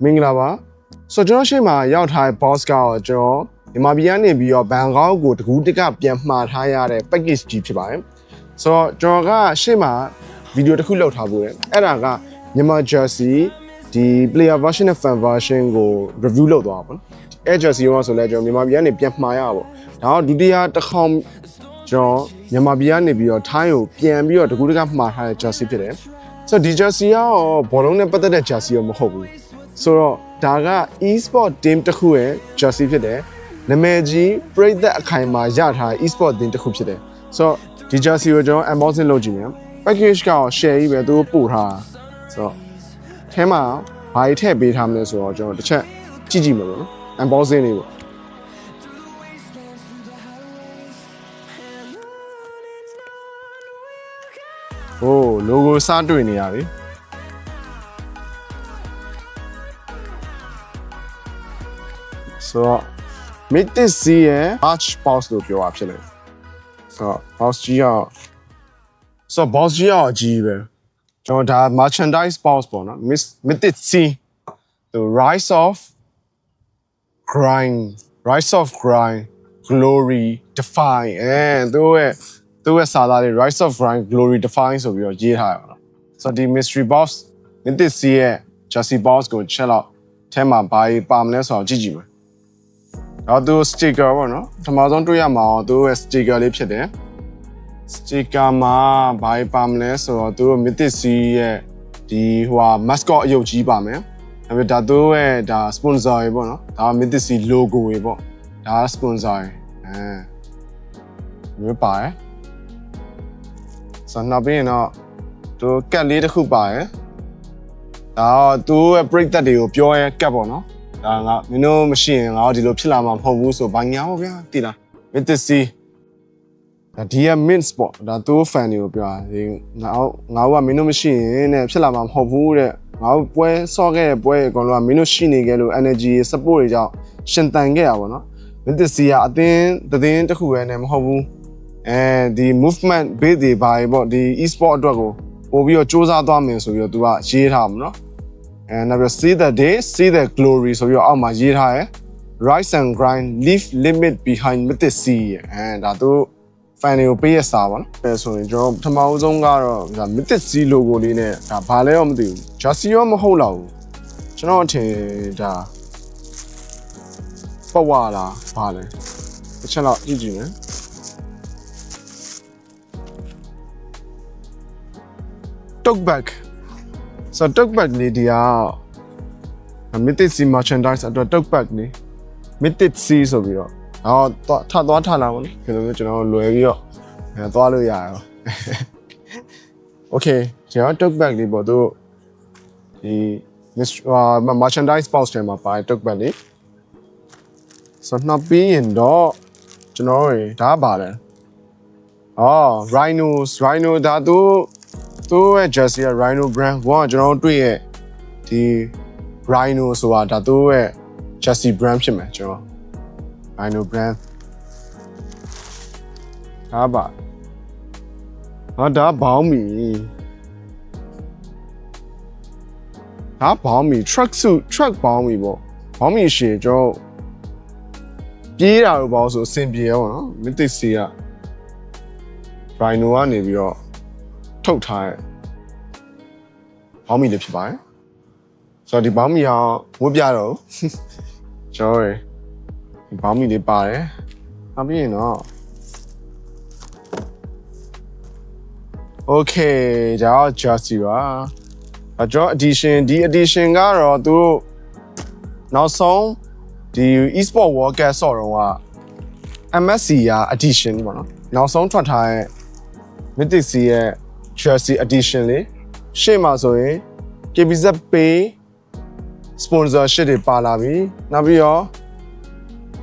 မင်္ဂလာပါဆိုတော့ကျွန်တော်ရှေ့မှာရောက်ထားတဲ့ boss ကတော့ကျွန်တော်မြန်မာပြည်ကနေပြီးတော့ဘန်ကောက်ကိုတကူးတကပြန်မှာထားရတဲ့ package ကြီးဖြစ်ပါတယ်ဆိုတော့ကျွန်တော်ကရှေ့မှာဗီဒီယိုတစ်ခုလုပ်ထားဖို့တယ်အဲ့ဒါကမြန်မာ jersey ဒီ player version နဲ့ fan version ကို review လုပ်သွားပါဘောအဲ့ jersey ရောဆိုလဲကျွန်တော်မြန်မာပြည်ကနေပြန်မှာရပါဘောဒါတော့ဒုတိယတစ်ခေါက်ကျွန်တော်မြန်မာပြည်ကနေပြီးတော့ထိုင်းကိုပြန်ပြီးတော့တကူးတကမှာထားတဲ့ jersey ဖြစ်တယ်ဆိုတော့ဒီ jersey ရောဘောလုံးနဲ့ပတ်သက်တဲ့ jersey ရောမဟုတ်ဘူးဆိုတော့ဒါက e-sport team တစ်ခုရဲ့ jersey ဖြစ်တယ်နာမည်ကြီးပရိသတ်အခိုင်အမာရထား e-sport team တစ်ခုဖြစ်တယ်ဆိုတော့ဒီ jersey ကိုကျွန်တော် unboxing လုပ်ကြည့်မယ် package က share ကြီးပဲသူပို့ထားဆိုတော့အဲမှာဘာတွေထည့်ပေးထားမလဲဆိုတော့ကျွန်တော်တစ်ချက်ကြည့်ကြည့်မယ်ပေါ့နော် unboxing လေးပေါ့โอ้ logo စတွေ့နေရပြီဆိုတော့ Mythic C ရဲ့ Arch Box လို့ပြောတာဖြစ်တယ်ဆိုတော့ Box ကြီးอ่ะဆိုတော့ Box ကြီးอ่ะအကြီးပဲကျွန်တော်ဒါ merchandise box ပေါ့နော် Mythic C the rise of grind glory define သူရဲ့စာသားလေး rise of grind glory define ဆိုပြီးတော့ရေးထားရပါတော့ဆိုတော့ဒီ mystery box Mythic C ရဲ့ jersey box ကိုချက်တော့အဲမှာဘာပါမလဲဆိုတော့ကြည့်ကြည့်မယ်တော့သူ sticker ပေါ့နော်ပထမဆုံးတွေ့ရမှာတော့သူရဲ့ sticker လေးဖြစ်တယ် sticker မှာဘာပါမလဲဆိုတော့သူတို့ Mythic C ရဲ့ဒီmascot အယုတ်ကြီးပါမယ်အဲ့ဒါသူရဲ့ဒါ sponsor တွေပေါ့နော်ဒါ Mythic C logo တွေပေါ့ဒါ sponsor မျိုးပါတယ်ဆိုတော့နောက်ပြီးရင်တော့သူကတ်လေးတစ်ခုပါတယ်ဒါတော့သူရဲ့ break သက်တွေကိုပြောရဲကတ်ပေါ့နော်ဒါငါမင်းတို့မရှိရင်ငါတို့ဒီလိုဖြစ်လာမှာမဟုတ်ဘူးဆိုဘာညာပေါ့ဗျာတိလား Mythic C ဒါဒီရဲ့ mints ပေါ့ဒါသူ fan တွေကိုပြောတာဒီငါတို့ကမင်းတို့မရှိရင်တဲ့ဖြစ်လာမှာမဟုတ်ဘူးတဲ့ငါတို့ပွဲဆော့ခဲ့တဲ့ပွဲအကုန်လုံးကမင်းတို့ရှိနေခဲ့လို့ energy support တွေကြောင့်ရှင်တန်ခဲ့ရပါတော့ Mythic C ကအသင်းတစ်ခုပဲနဲ့မဟုတ်ဘူးဒီ movement base တွေဘာပေါ့ဒီ e-sport အတွက်ကိုပို့ပြီးတော့စူးစမ်းသွားမယ်ဆိုပြီးတော့သူကရေးထားမှာနော်နောက်ပြီး see the day see the glory ဆိုပြီးတော့အောက်မှာရေးထားရယ် rise and grind leave limit behind Mythic C ဒါသူ fan တွေကိုပေးရစာပါနော်အဲဆိုရင်ကျွန်တော်ပထမအဆုံးကတော့ဒါ Mythic C logo လေးနဲ့ဒါဘာလဲတော့မသိဘူး jersey ရောမဟုတ်တော့ဘူးကျွန်တော်အထင်ဒါပတ်ဝါလားဘာလဲတစ်ချက်တော့ကြည့်ကြည့်မယ်tote bag so tote bag လေးဒီက Mythic C merchandise အတွက် tote bag လေး Mythic C ဆိုပြီးတော့ထလာပေါ့နော်ဒီလိုမျိုးကျွန်တော်လွယ်ပြီးတော့သွားလို့ရရော okay ကျွန်တော် tote bag လေးပေါ့သူဒီ merchandise box ထဲမှာပါ tote bag လေး so နောက်ပြီးရင်တော့ကျွန်တော်ဒါပါလဲRhino ဒါသူရဲ့ jersey က Rhino brand ကကျွန်တော်တွေ့ရဲ့ဒီ Rhino ဆိုတာဒါသူရဲ့ jersey brand ဖြစ်မယ်ကျွန်တော် Rhino brand ဒါပါဒါဘောင်းမီ truck suit truck ဘောင်းမီပေါ့ဘောင်းမီရှည်ကျွန်တော်ပြေးတာလို့ပေါ့ဆိုအဆင်ပြေရောနော် Mythic C က Rhino ကနေပြီးတော့ထုတ်ထားတဲ့ဘောင်းမီလေးဖြစ်ပါတယ်ဆိုတော့ဒီဘောင်းမီကဝတ်ပြတော့ကျွန်တော်ဒီဘောင်းမီလေးပါတယ်နောက်ပြီးရင်တော့ okay ဒါတော့ jersey ပါကျွန်တော် edition ကတော့သူတို့နောက်ဆုံးဒီ e-sport world cup ဆော့တော့က MSC က edition ပေါ့နော်နောက်ဆုံးထွက်ထားတဲ့ Mythic C ရဲ့ jersey edition လေးရှေ့မှာဆိုရင် KBZ Pay sponsorship တွေပါလာပြီနောက်ပြီးတော့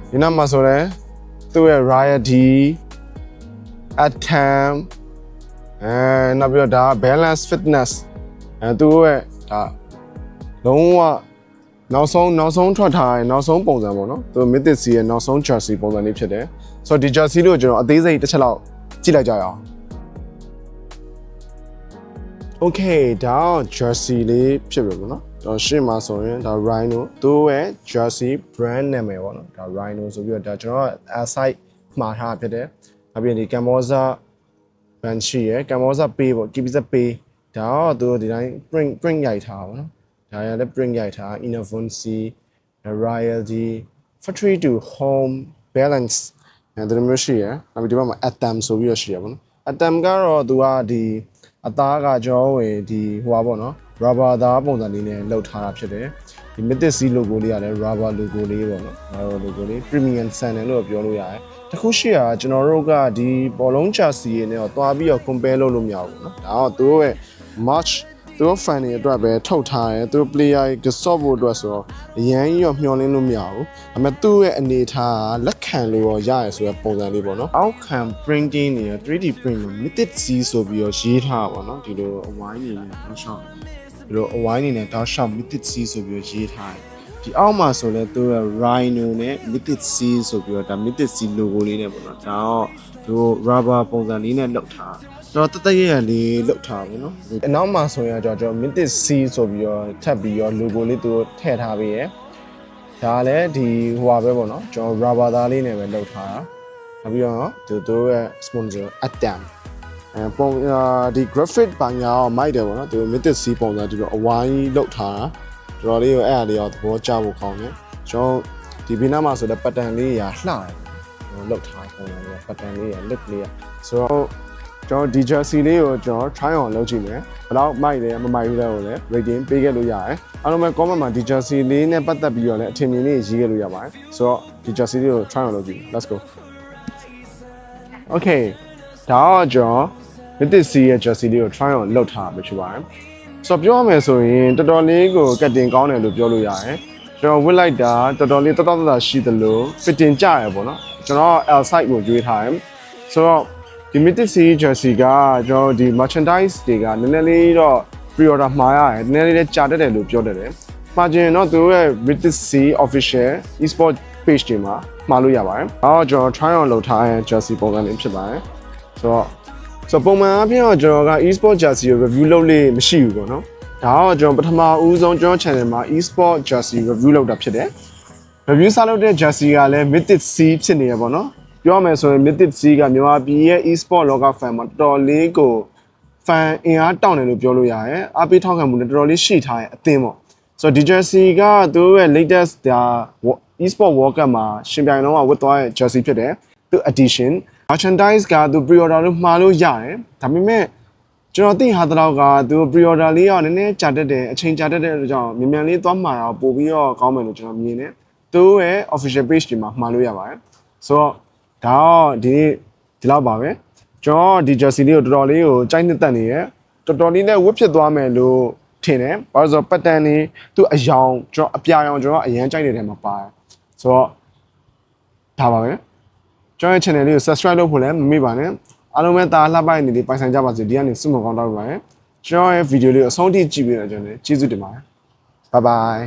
ဒီနောက်မှာဆိုရင်သူ့ရဲ့ Riot Atom နောက်ပြီးတော့ဒါ balance fitness သူ့ရဲ့ဒါလုံးဝနောက်ဆုံးထွက်ထားတဲ့နောက်ဆုံးပုံစံပေါ့နော်သူ Mythic C ရဲ့နောက်ဆုံး jersey ပုံစံလေးဖြစ်တယ်ဆိုတော့ဒီ jersey လို့ကျွန်တော်အသေးစိတ်တစ်ချက်လောက်ကြည့်လိုက်ကြရအောင် okay ဒါ jersey လေးဖြစ်ပြီပေါ့နော် ကျွန်တော်ရှေ့မှာဆိုရင်ဒါ Rhino သူ့ရဲ့ jersey brand နာမည်ပေါ့နော်ဒါ Rhino ဆိုပြီးတော့ဒါကျွန်တော် site မှာထားဖြစ်တယ်အပြင်ဒီ Camosa brand ရှိရယ် Camosa pay ပေါ့ Kibisa pay ဒါတော့သူဒီတိုင်း print ရိုက်ထားပါနော်ဒါရလည်း print ရိုက်ထား Innovonsi Royalty factory to home balance အဲဒီလိုမျိုးရှိရယ်နောက်ပြီးဒီဘက်မှာ Atom ဆိုပြီးတော့ရှိရပါနော် Atom ကတော့သူကဒီအသားကကျွန်တော်ဝင်ဒီဟိုပါပေါ့နော် rubber သားပုံစံလေးနဲ့လောက်ထားတာဖြစ်တယ်ဒီ Mythic C logo လေးကလည်း rubber logo လေးပေါ့နော် rubber logo လေး premium sandal လို့ပြောလို့ရတယ်တခုရှိတာကျွန်တော်တို့ကဒီဘောလုံး jersey ရင်းနဲ့တော့တွားပြီးတော့ compare လုပ်လို့မရဘူးเนาะဒါတော့သူတို့ရဲ့ match သူတို့ fan တွေအတွက်ပဲထုတ်ထားတယ်သူတို့ player တွေ solve ဖို့အတွက်ဆိုတော့အရန်ကြီးတော့မျှော်လင့်လို့မရဘူးဒါပေမဲ့သူ့ရဲ့အနေထားလက်ခံလို့ရရဆိုတဲ့ပုံစံလေးပေါ့နော်အောက်ခံ printing တွေ 3D print လို့ Mythic C ဆိုပြီးတော့ရေးထားပါတော့ဒီလိုအဝိုင်းနေနဲ့တောက်လျှောက်ဒီလိုအဝိုင်းနေနဲ့တောက်လျှောက် Mythic C ဆိုပြီးတော့ရေးထားတယ်ဒီအောက်မှာဆိုလဲသူရဲ့ Rhino နဲ့ Mythic C ဆိုပြီးတော့ဒါ Mythic C logo လေးနဲ့ပေါ့နော်ဒါတော့သူ rubber ပုံစံလေးနဲ့လုပ်ထားတော့တတရရလေးလောက်ထားပြီနော်အနောက်မှာဆိုရင်ကျွန်တော် Mythic C ဆိုပြီးတော့ထပ်ပြီးတော့ logo လေးသူထည့်ထားပေးရယ်ဒါလည်းဒီဟိုပါပဲပေါ့နော်ကျွန်တော် rubber သားလေးနဲ့ပဲလုပ်ထားတာနောက်ပြီးတော့သူရဲ့ sponsor Atom ပုံဒီ graphic ဘာညာတော့မိုက်တယ်ပေါ့နော်သူ Mythic C ပုံစံဒီလိုအဝိုင်းလောက်ထားတာတော်တော်လေးကိုအဲ့အရာလေးတော့သဘောကျဖို့ကောင်းတယ်ကျွန်တော်ဒီဘီနာမှာဆိုတဲ့ pattern လေးရာလှတယ်လောက်ထားပုံစံလေး pattern လေးရာ look လေးဆိုတော့ကျွန်တော်ဒီ jersey လေးကိုကျွန်တော် try on လုပ်ကြည့်မယ်ဘယ်တော့မိုက်တယ်မမိုက်ဘူးလဲကိုလည်း rating ပေးခဲ့လို့ရတယ်အားလုံးပဲ comment မှာဒီ jersey လေးနဲ့ပတ်သက်ပြီးတော့လည်းအထင်မြင်လေးရေးခဲ့လို့ရပါတယ်ဆိုတော့ဒီ jersey လေးကို try on လုပ်ကြည့် let's go okay ဒါတော့ကျွန်တော် Mythic C ရဲ့ jersey လေးကို try on လုပ်ထားမှာဖြစ်ပါတယ်ဆိုတော့ပြောရမယ်ဆိုရင်တော်တော်လေးကိုကတ်တင်ကောင်းတယ်လို့ပြောလို့ရတယ်ကျွန်တော်ဝတ်လိုက်တာတော်တော်လေးတတော်တော်ရှိသလို fitting ကျရပေါ့နော်ကျွန်တော် L size ကိုရွေးထားတယ်ဆိုတော့ဒီ Mythic C jersey ကကျွန်တော်ဒီ merchandise တွေကနည်းနည်းလေးတော့ pre-order မှာရတယ်နည်းနည်းလေးကြာတတ်တယ်လို့ပြောတတ်တယ်မှာကျင်တော့သူတို့ရဲ့ Mythic C official e-sport page တွေမှာမှာလို့ရပါတယ်အော်ကျွန်တော် try on လုပ်ထားတဲ့ jersey ပုံစံလေးဖြစ်ပါတယ်ဆိုတော့ပုံမှန်အပြင်တော့ကျွန်တော်က e-sport jersey ကို review လုပ်လို့မရှိဘူးပေါ့နော်ဒါတော့ကျွန်တော်ပထမဦးဆုံးကျွန်တော် channel မှာ e-sport jersey review လုပ်တာဖြစ်တယ် review စလုပ်တဲ့ jersey ကလည်း Mythic C ဖြစ်နေရပေါ့နော်ပြောမယ်ဆိုရင် Mythic C ကမြန်မာပြည်ရဲ့ e-sport လောက fan မှာတော်တော်လေးကို fan အင်အားတောင်းတယ်လို့ပြောလို့ရတယ်အားပေးထောက်ခံမှုနဲ့တော်တော်လေးရှိထားတဲ့အသင်းပေါ့ဆိုတော့ဒီ jersey ကသူတို့ရဲ့ latest ဒါ e-sport world cup မှာရှင်ပြိုင်တော့ဝတ်သွားတဲ့ jersey ဖြစ်တယ်သူ edition merchandise ကသူ pre-order လို့မှာလို့ရတယ်ဒါပေမဲ့ကျွန်တော်သိဟာတော့ကသူ pre-order လေးရောနည်းနည်းကြာတတ်တယ်အချိန်ကြာတတ်တဲ့အတွက်ကြောင့်မြန်မြန်လေးသွားမှာတော့ပို့ပြီးတော့ကောင်းမယ်လို့ကျွန်တော်မြင်တယ်သူရဲ့ official page တွေမှာမှာလို့ရပါတယ်ဆိုတော့ဒါတော့ဒီလောက်ပါပဲကျွန်တော်ဒီ jersey လေးကိုတော်တော်လေးကိုကြိုက်နှစ်သက်နေရတော်တော်လေးနဲ့ဝတ်ဖြစ်သွားမယ်လို့ထင်တယ်ဘာလို့ဆိုတော့ pattern လေးသူအယောင်ကျွန်တော်အပြာရောင်ကျွန်တော်အရန်ကြိုက်နေတဲ့မှာပါတယ်ဆိုတော့ဒါပါပဲကျွန်တော်ရဲ့ channel လေးကို subscribe လုပ်ဖို့လည်းမမေ့ပါနဲ့အားလုံးပဲတာလှပနေလေးပိုင်ဆိုင်ကြပါစေဒီကနေစုမကောင်းတောက်ပါမယ်ကျွန်တော်ရဲ့ video လေးကိုအဆုံးထိကြည့်ပြီးတော့ကျွန်တော်ကျေးဇူးတင်ပါတယ် bye bye